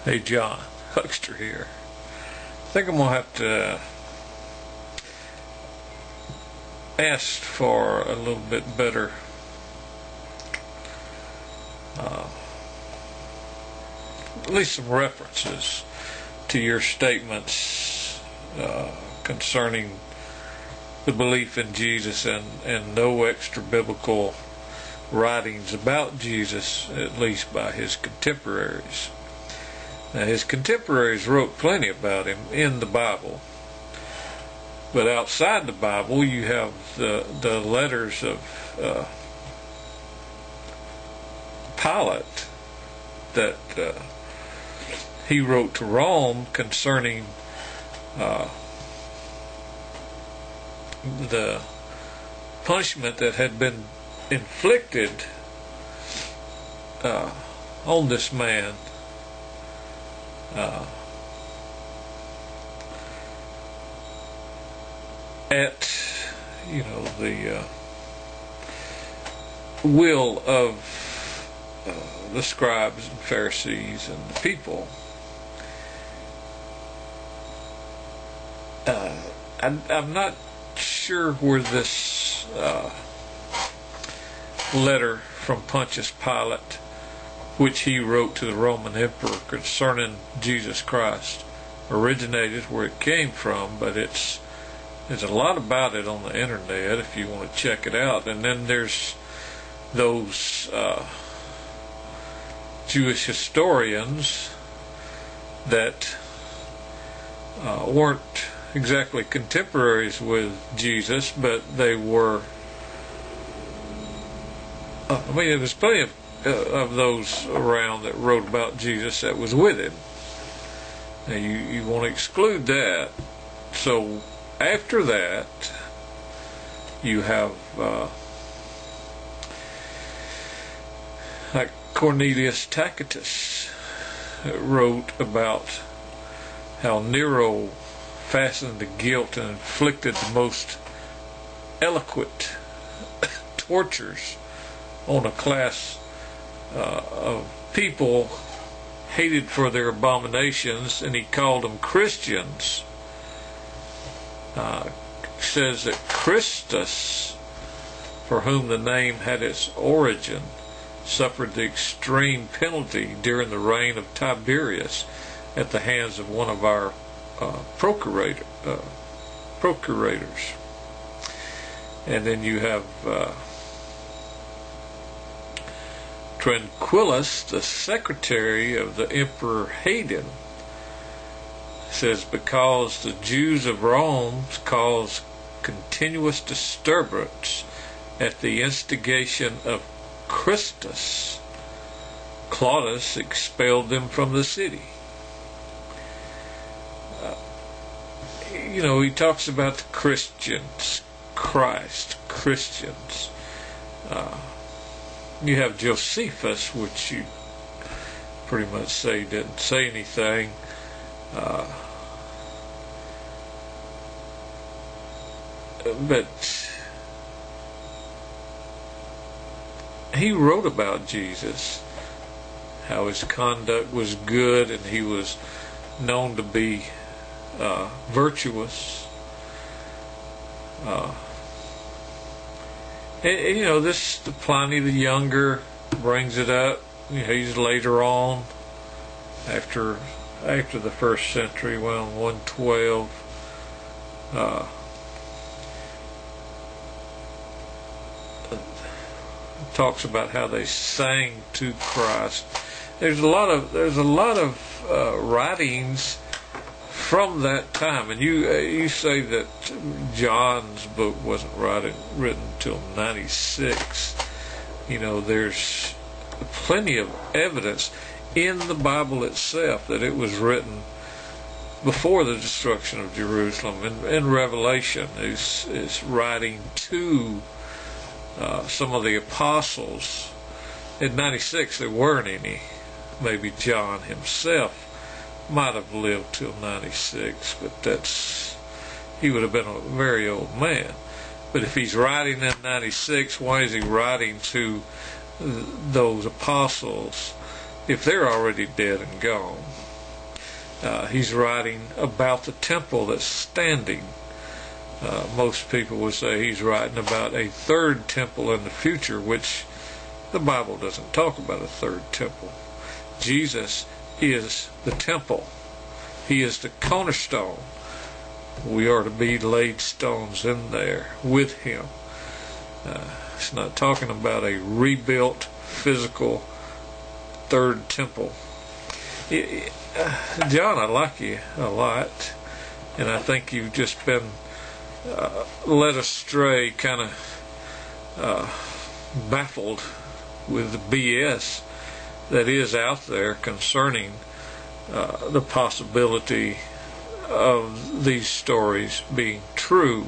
Hey John, Huckster here. I think I'm going to have to ask for a little bit better at least some references to your statements concerning the belief in Jesus and no extra biblical writings about Jesus, at least by his contemporaries. Now, his contemporaries wrote plenty about him in the Bible, but outside the Bible you have the letters of Pilate that he wrote to Rome concerning the punishment that had been inflicted on this man at the will of the scribes and Pharisees and the people. I'm not sure where this letter from Pontius Pilate, which he wrote to the Roman emperor concerning Jesus Christ, originated, where it came from, but there's a lot about it on the internet if you want to check it out. And then there's those Jewish historians that weren't exactly contemporaries with Jesus, but they were there was plenty of those around that wrote about Jesus that was with him. Now you want to exclude that. So after that you have like Cornelius Tacitus wrote about how Nero fastened the guilt and inflicted the most eloquent tortures on a class of people hated for their abominations, and he called them Christians. Says that Christus, for whom the name had its origin, suffered the extreme penalty during the reign of Tiberius at the hands of one of our procurators. And then you have Tranquillus, the secretary of the Emperor Hadrian, says, because the Jews of Rome caused continuous disturbance at the instigation of Christus, Claudius expelled them from the city. He talks about the Christians, Christians. You have Josephus, which you pretty much say didn't say anything. But he wrote about Jesus, how his conduct was good and he was known to be virtuous. This Pliny the Younger brings it up. He's later on, after the first century, around 112. Talks about how they sang to Christ. There's a lot of writings from that time, and you say that John's book wasn't written until 96. There's plenty of evidence in the Bible itself that it was written before the destruction of Jerusalem. And Revelation is writing to some of the apostles. In 96 there weren't any. Maybe John himself might have lived till 96, but he would have been a very old man. But if he's writing in 96, why is he writing to those apostles if they're already dead and gone? He's writing about the temple that's standing. Most people would say he's writing about a third temple in the future, which the Bible doesn't talk about a third temple. Jesus is the temple. He is the cornerstone. We are to be laid stones in there with him. It's not talking about a rebuilt physical third temple. John, I like you a lot, and I think you've just been led astray, kind of baffled with the BS that is out there concerning the possibility of these stories being true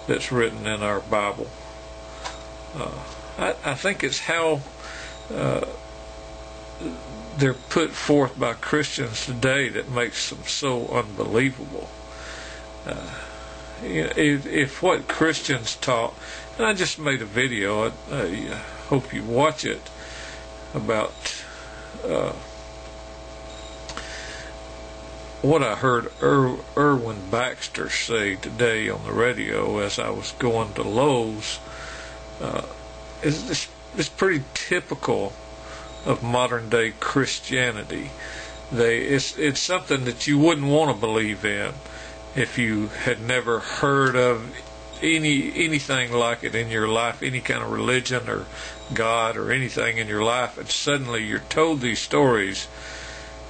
that's written in our Bible. I think it's how they're put forth by Christians today that makes them so unbelievable. If what Christians taught, and I just made a video, I hope you watch it, about what I heard Erwin Baxter say today on the radio as I was going to Lowe's. It's pretty typical of modern day Christianity. It's something that you wouldn't want to believe in if you had never heard of anything like it in your life, any kind of religion or God or anything in your life, and suddenly you're told these stories.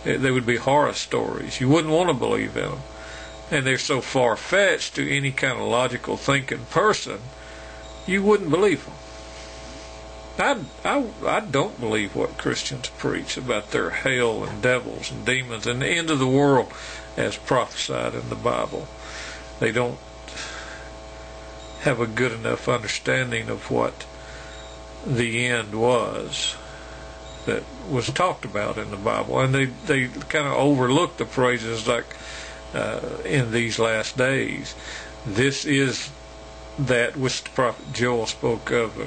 They would be horror stories. You wouldn't want to believe in them. And they're so far-fetched to any kind of logical thinking person, you wouldn't believe them. I don't believe what Christians preach about their hell and devils and demons and the end of the world as prophesied in the Bible. They don't have a good enough understanding of what the end was that was talked about in the Bible, and they kind of overlook the phrases like in these last days. This is that which the prophet Joel spoke of.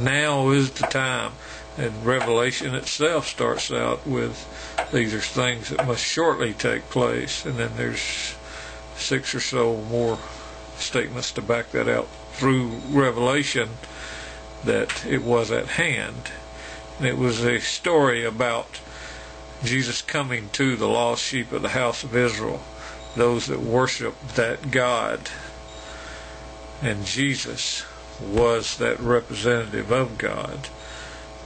Now is the time. And Revelation itself starts out with, these are things that must shortly take place, and then there's 6 or so more statements to back that out through Revelation that it was at hand. And it was a story about Jesus coming to the lost sheep of the house of Israel, those that worship that God. And Jesus was that representative of God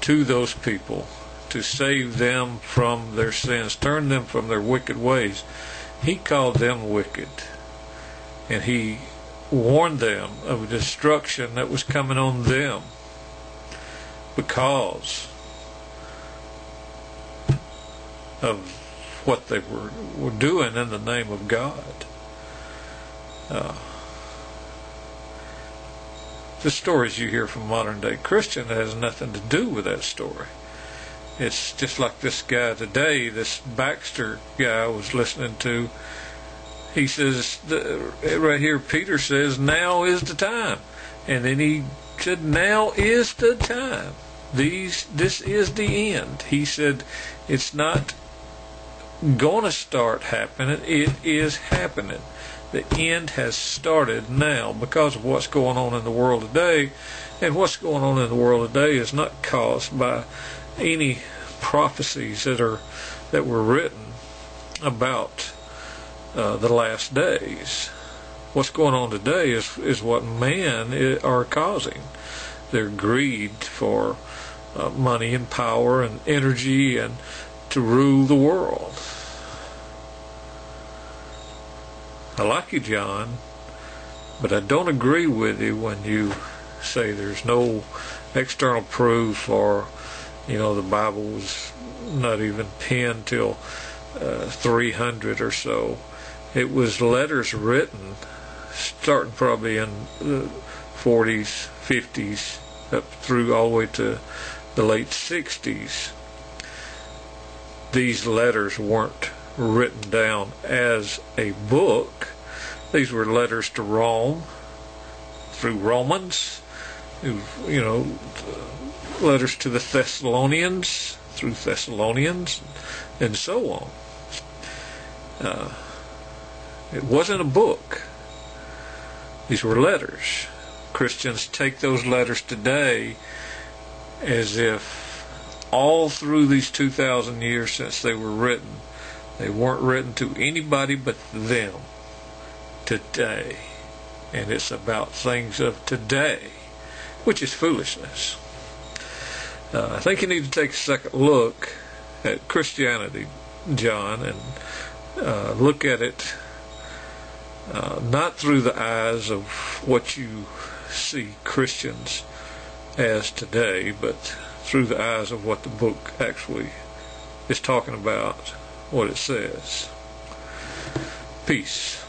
to those people to save them from their sins, turn them from their wicked ways. He called them wicked, and he warned them of destruction that was coming on them because of what they were doing in the name of God. The stories you hear from modern day Christian has nothing to do with that story. It's just like this guy today, this Baxter guy I was listening to. He says, right here, Peter says, now is the time. And then he said, now is the time. This is the end. He said, it's not going to start happening. It is happening. The end has started now because of what's going on in the world today. And what's going on in the world today is not caused by any prophecies that were written about the last days. What's going on today is what man are causing. Their greed for money and power and energy and to rule the world. I like you, John, but I don't agree with you when you say there's no external proof, or the Bible was not even penned till 300 or so. It was letters written starting probably in the 40s, 50s, up through all the way to the late 60s. These letters weren't written down as a book. These were letters to Rome through Romans, letters to the Thessalonians through Thessalonians, and so on. It wasn't a book. These were letters. Christians take those letters today as if all through these 2,000 years since they were written, they weren't written to anybody but them today. And it's about things of today, which is foolishness. I think you need to take a second look at Christianity, John, and look at it not through the eyes of what you see Christians as today, but through the eyes of what the book actually is talking about, what it says. Peace.